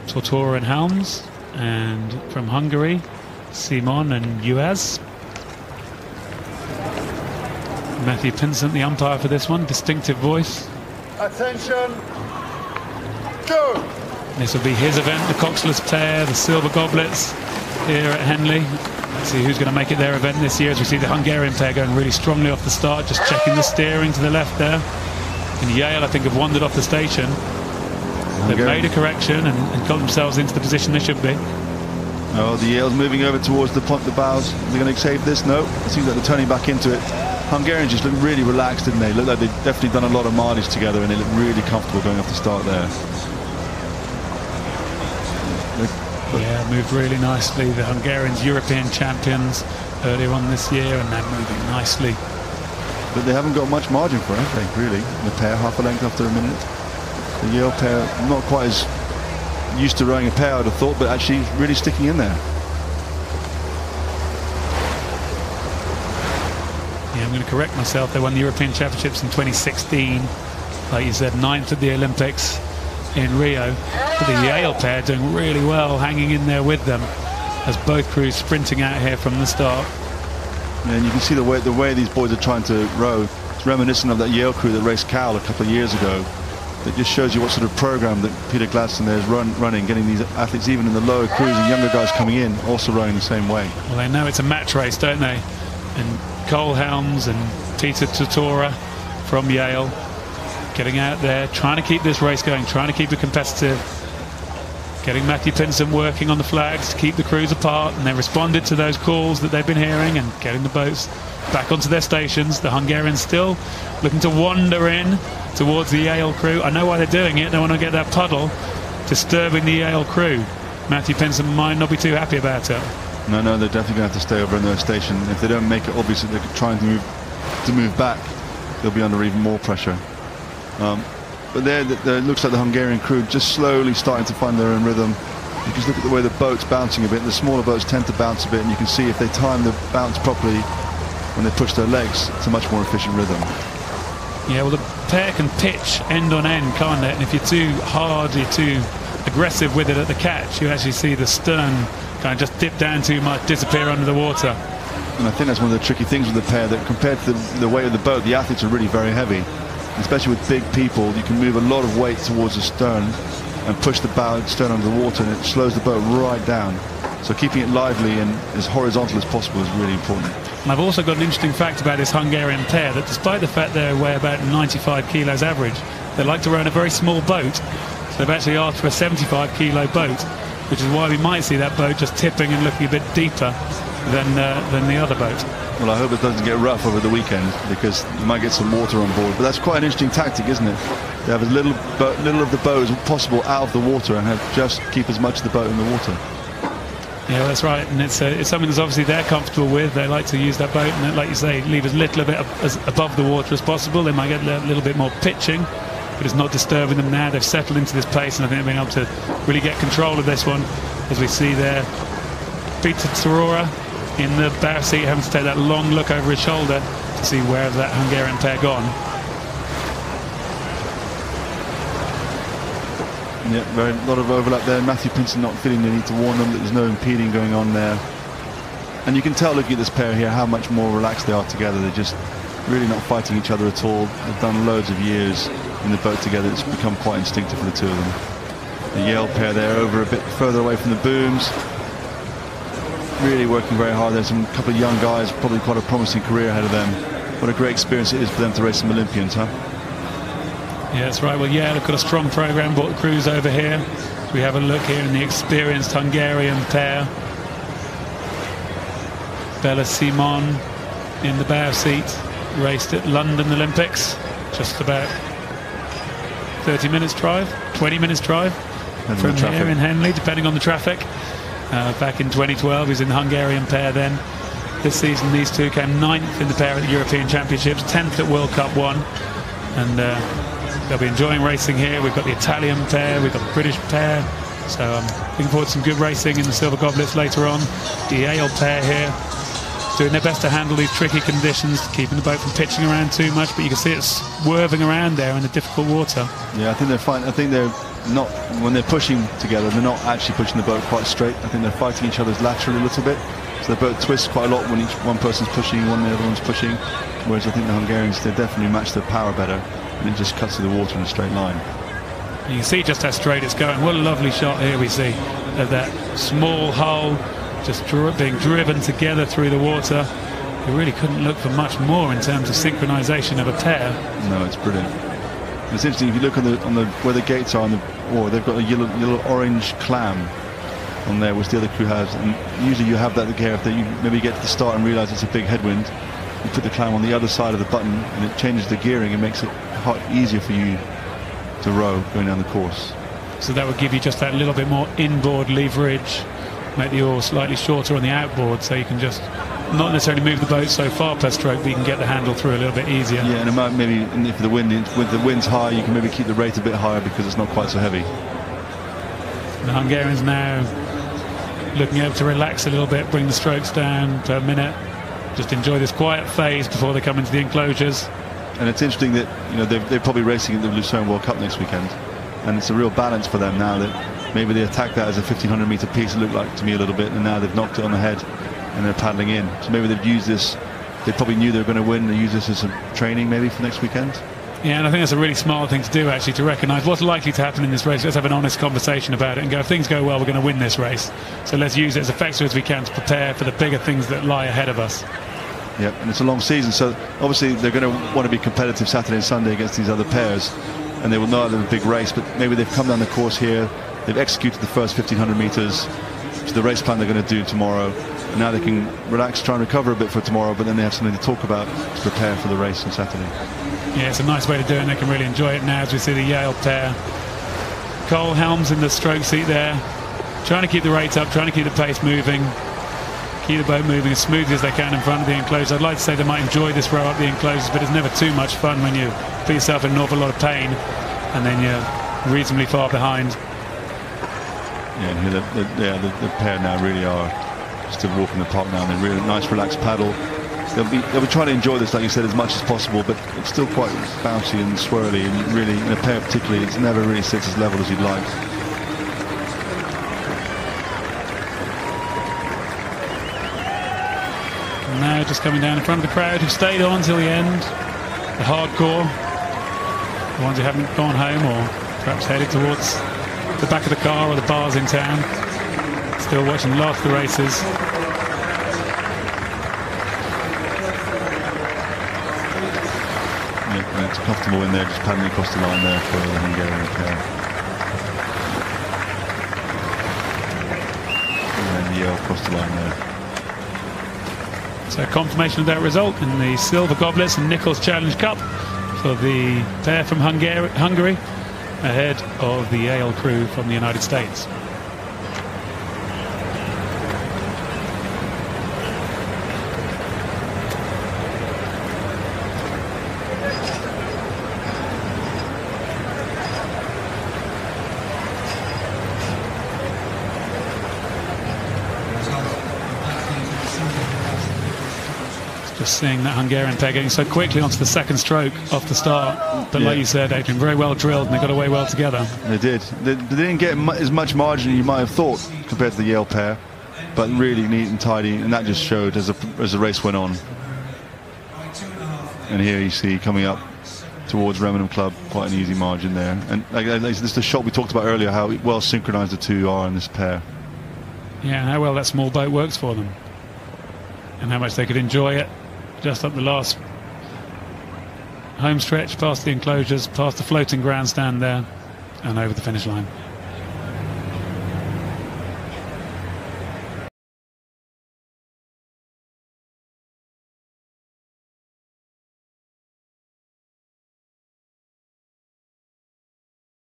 Tortora Helms, and from Hungary, Simon and Juhasz. Matthew Pinsent, the umpire for this one, distinctive voice. Attention, go! This will be his event, the coxless pair, the silver goblets here at Henley. Let's see who's going to make it their event this year, as we see the Hungarian pair going really strongly off the start, just checking the steering to the left there. And Yale, I think, have wandered off the station. They've made a correction and got themselves into the position they should be. Oh, the Yale's moving over towards the bows. They're going to save this? No. It seems like they're turning back into it. Hungarians just look really relaxed, didn't they? Look like they've definitely done a lot of mileage together, and they look really comfortable going off the start there. Yeah, moved really nicely. The Hungarians, European champions earlier on this year, and they're moving nicely. But they haven't got much margin for it, have they, really? The pair, half a length after a minute. The Yale pair, not quite as used to rowing a pair, I'd have thought, but actually really sticking in there. Yeah, I'm going to correct myself. They won the European Championships in 2016. Like you said, 9th at the Olympics in Rio. But the Yale pair doing really well, hanging in there with them, as both crews sprinting out here from the start. Yeah, and you can see the way these boys are trying to row. It's reminiscent of that Yale crew that raced Cowell a couple of years ago. That just shows you what sort of program that Peter Gladstone there is running, getting these athletes, even in the lower crews and younger guys coming in, also rowing the same way. Well, they know it's a match race, don't they? And Cole Helms and Peter Tortora from Yale getting out there, trying to keep this race going, trying to keep it competitive, getting Matthew Pinsent working on the flags to keep the crews apart, and they responded to those calls that they've been hearing and getting the boats back onto their stations. The Hungarians still looking to wander in towards the Yale crew. I know why they're doing it. They want to get that puddle disturbing the Yale crew. Matthew Pinsent might not be too happy about it. No, they're definitely going to have to stay over in their station. If they don't make it, obviously they're trying to move back. They'll be under even more pressure. But there it looks like the Hungarian crew just slowly starting to find their own rhythm. You can look at the way the boat's bouncing a bit. The smaller boats tend to bounce a bit, and you can see if they time the bounce properly when they push their legs, it's a much more efficient rhythm. Yeah, well, the pair can pitch end on end, can't it? And if you're too hard, you're too aggressive with it at the catch, you actually see the stern kind of just dip down too much, disappear under the water. And I think that's one of the tricky things with the pair, that compared to the weight of the boat, the athletes are really very heavy. Especially with big people, you can move a lot of weight towards the stern and push the bow stern under the water, and it slows the boat right down. So keeping it lively and as horizontal as possible is really important. And I've also got an interesting fact about this Hungarian pair, that despite the fact they weigh about 95 kilos average, they like to row in a very small boat. So they've actually asked for a 75 kilo boat, which is why we might see that boat just tipping and looking a bit deeper than the other boat. Well, I hope it doesn't get rough over the weekend, because you might get some water on board. But that's quite an interesting tactic, isn't it? They have as little of the boat as possible out of the water, and just keep as much of the boat in the water. Yeah, well, that's right, and it's something that's obviously they're comfortable with. They like to use that boat, and like you say, leave as little of it as above the water as possible. They might get a little bit more pitching, but it's not disturbing them now. They've settled into this place, and I think they've been able to really get control of this one, as we see there. Peter Tortora in the bow seat, having to take that long look over his shoulder to see where that Hungarian pair gone. Yeah, a lot of overlap there. Matthew Pinsent not feeling the need to warn them that there's no impeding going on there. And you can tell, looking at this pair here, how much more relaxed they are together. They're just really not fighting each other at all. They've done loads of years in the boat together. It's become quite instinctive for the two of them. The Yale pair there over a bit further away from the booms. Really working very hard. There's a couple of young guys, probably quite a promising career ahead of them. What a great experience it is for them to race some Olympians, huh? Yeah, that's right. Well, yeah, they've got a strong program, brought the crews over here. We have a look here in the experienced Hungarian pair. Bella Simon in the bow seat, raced at London Olympics, just about 30 minutes drive, 20 minutes drive from here in Henley, depending on the traffic. Back in 2012, he was in the Hungarian pair then. This season, these two came 9th in the pair at the European Championships, 10th at World Cup 1. And they'll be enjoying racing here. We've got the Italian pair, we've got the British pair. So I'm looking forward to some good racing in the Silver Goblets later on. The Yale pair here, doing their best to handle these tricky conditions, keeping the boat from pitching around too much, but you can see it swerving around there in the difficult water. Yeah, I think they're fine. I think they're not when they're pushing together, they're not actually pushing the boat quite straight. I think they're fighting each other's laterally a little bit. So the boat twists quite a lot when one person's pushing, the other one's pushing. Whereas I think the Hungarians, they definitely match their power better, and it just cuts through the water in a straight line. You can see just how straight it's going. What a lovely shot here we see of that small hull just being driven together through the water. You really couldn't look for much more in terms of synchronization of a pair. No, it's brilliant. It's interesting if you look on the where the gates are on the oar, they've got a yellow orange clam on there, which the other crew has, and usually you have that the gear if you maybe get to the start and realize it's a big headwind, you put the clam on the other side of the button and it changes the gearing and makes it easier for you to row going down the course. So that would give you just that little bit more inboard leverage, make the oar slightly shorter on the outboard, so you can just not necessarily move the boat so far per stroke, but you can get the handle through a little bit easier. Yeah, and it might maybe, if the wind's high, you can maybe keep the rate a bit higher because it's not quite so heavy. The Hungarians now looking able to relax a little bit, bring the strokes down per minute, just enjoy this quiet phase before they come into the enclosures. And it's interesting that they're probably racing at the Lucerne World Cup next weekend, and it's a real balance for them now that maybe they attacked that as a 1500 meter piece, it looked like to me a little bit, and now they've knocked it on the head and they're paddling in. So maybe they've used this, they probably knew they were going to win, they use this as some training maybe for next weekend. Yeah, and I think that's a really smart thing to do, actually, to recognise what's likely to happen in this race. Let's have an honest conversation about it and go, if things go well, we're going to win this race. So let's use it as effectively as we can to prepare for the bigger things that lie ahead of us. Yeah, and it's a long season, so obviously they're going to want to be competitive Saturday and Sunday against these other pairs, and they will know they're a big race, but maybe they've come down the course here, they've executed the first 1500 metres, which is the race plan they're going to do tomorrow, and now they can relax, try and recover a bit for tomorrow, but then they have something to talk about to prepare for the race on Saturday. Yeah, it's a nice way to do it, and they can really enjoy it now as we see the Yale pair. Cole Helms in the stroke seat there, trying to keep the rate up, trying to keep the pace moving, keep the boat moving as smoothly as they can in front of the enclosures. I'd like to say they might enjoy this row up the enclosures, but it's never too much fun when you put yourself in an awful lot of pain and then you're reasonably far behind. Yeah, and the pair now really are still walking the park now, and they're really nice relaxed paddle. They'll be trying to enjoy this, like you said, as much as possible, but it's still quite bouncy and swirly, and really in a pair particularly it never really sits as level as you'd like. And now just coming down in front of the crowd who've stayed on till the end, the hardcore, the ones who haven't gone home or perhaps headed towards the back of the car or the bars in town, still watching the last of the races. It's comfortable in there, just paddling across the line there for the Hungarian pair. And then Yale across the line there. So confirmation of that result in the Silver Goblets and Nickalls Challenge Cup for the pair from Hungary ahead of the Yale crew from the United States. Just seeing that Hungarian pair getting so quickly onto the second stroke off the start, but like you said, Adrian, very well drilled, and they got away well together. They did. They didn't get as much margin as you might have thought compared to the Yale pair, but really neat and tidy, and that just showed as the race went on. And here you see coming up towards Remenham Club, quite an easy margin there. And this is the shot we talked about earlier, how well synchronized the two are in this pair. Yeah, and how well that small boat works for them, and how much they could enjoy it. Just up the last home stretch, past the enclosures, past the floating grandstand there, and over the finish line.